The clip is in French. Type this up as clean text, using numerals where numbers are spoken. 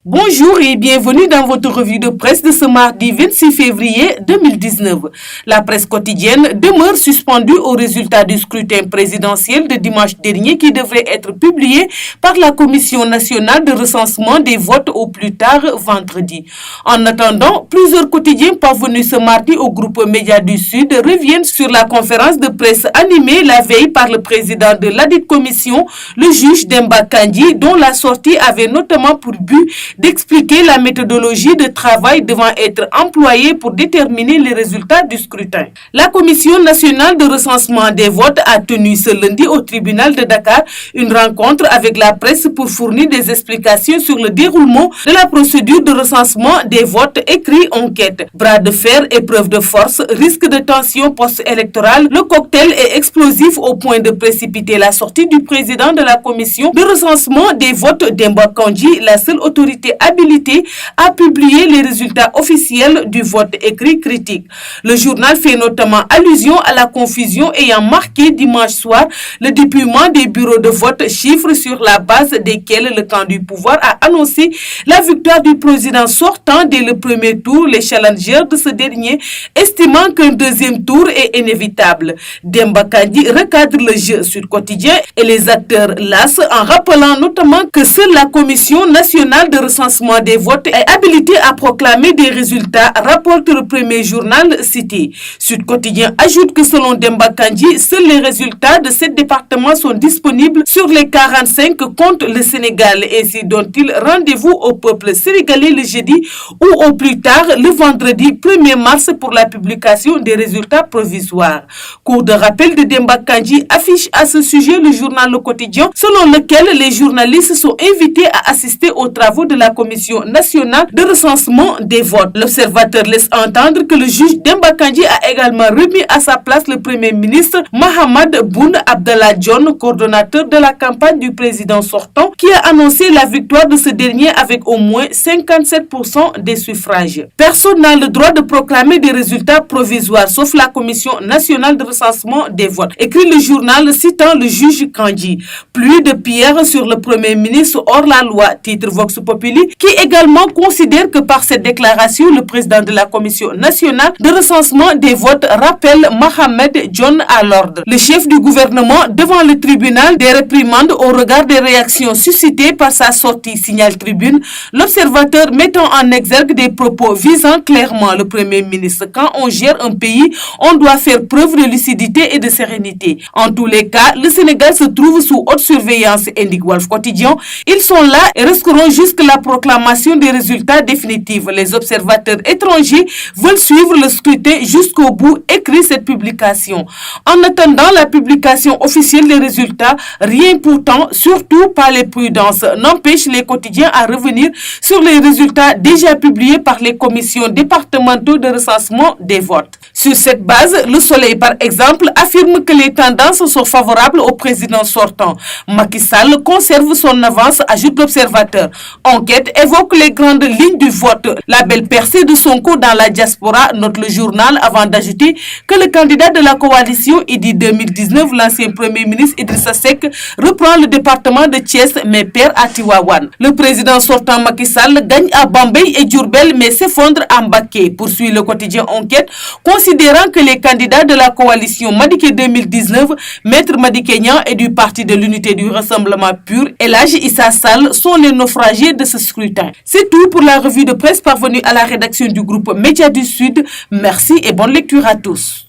Bonjour et bienvenue dans votre revue de presse de ce mardi 26 février 2019. La presse quotidienne demeure suspendue au résultat du scrutin présidentiel de dimanche dernier qui devrait être publié par la Commission nationale de recensement des votes au plus tard vendredi. En attendant, plusieurs quotidiens parvenus ce mardi au groupe Média du Sud reviennent sur la conférence de presse animée la veille par le président de ladite commission, le juge Demba Kandji, dont la sortie avait notamment pour but d'expliquer la méthodologie de travail devant être employée pour déterminer les résultats du scrutin. La Commission nationale de recensement des votes a tenu ce lundi au tribunal de Dakar une rencontre avec la presse pour fournir des explications sur le déroulement de la procédure de recensement des votes écrits enquête. Bras de fer, épreuve de force, risque de tension post-électorale, le cocktail est explosif au point de précipiter la sortie du président de la Commission de recensement des votes Demba Kandji, la seule autorité habilité à publier les résultats officiels du vote écrit critique. Le journal fait notamment allusion à la confusion ayant marqué dimanche soir le dépouillement des bureaux de vote, chiffres sur la base desquels le camp du pouvoir a annoncé la victoire du président sortant dès le premier tour, les challengers de ce dernier estimant qu'un deuxième tour est inévitable. Demba Kandji recadre le jeu sur quotidien et les acteurs lassent en rappelant notamment que seule la Commission nationale de recensement des votes est habilité à proclamer des résultats, rapporte le premier journal cité. Sud Quotidien ajoute que selon Demba Kandji, seuls les résultats de 7 départements sont disponibles sur les 45 contre le Sénégal, ainsi dont-il rendez-vous au peuple sénégalais le jeudi ou au plus tard le vendredi 1er mars pour la publication des résultats provisoires. Cours de rappel de Demba Kandji affiche à ce sujet le journal Le Quotidien, selon lequel les journalistes sont invités à assister aux travaux de la Commission nationale de recensement des votes. L'Observateur laisse entendre que le juge Demba Kandji a également remis à sa place le Premier ministre Mahammed Boun Abdallah Dionne, coordonnateur de la campagne du président sortant, qui a annoncé la victoire de ce dernier avec au moins 57% des suffrages. Personne n'a le droit de proclamer des résultats provisoires, sauf la Commission nationale de recensement des votes, écrit le journal citant le juge Kandji. Pluie de pierres sur le Premier ministre hors la loi, titre Vox Populi, qui également considère que par cette déclaration, le président de la Commission nationale de recensement des votes rappelle Mahammed Dionne à l'ordre. Le chef du gouvernement devant le tribunal des réprimandes au regard des réactions suscitées par sa sortie, signale Tribune, l'Observateur mettant en exergue des propos visant clairement le Premier ministre. Quand on gère un pays, on doit faire preuve de lucidité et de sérénité. En tous les cas, le Sénégal se trouve sous haute surveillance, indique Walf Quotidien. Ils sont là et resteront jusqu'à la proclamation des résultats définitifs. Les observateurs étrangers veulent suivre le scrutin jusqu'au bout, écrit cette publication. En attendant la publication officielle des résultats, rien pourtant, surtout pas les prudences, n'empêche les quotidiens à revenir sur les résultats déjà publiés par les commissions départementaux de recensement des votes. Sur cette base, Le Soleil, par exemple, affirme que les tendances sont favorables au président sortant. Macky Sall conserve son avance, ajoute l'Observateur. Enquête évoque les grandes lignes du vote. La belle percée de Sonko dans la diaspora, note le journal, avant d'ajouter que le candidat de la coalition Idy 2019, l'ancien premier ministre Idrissa Seck, reprend le département de Thiès mais perd à Tivaouane. Le président sortant Macky Sall gagne à Bambey et Diourbel mais s'effondre à Mbacké, poursuit le quotidien Enquête, considérant que les candidats de la coalition Madické 2019, Maître Madické Niang et du Parti de l'Unité du Rassemblement Pur, El Hadji Issa Sall, sont les naufragés de ce scrutin. C'est tout pour la revue de presse parvenue à la rédaction du groupe Média du Sud. Merci et bonne lecture à tous.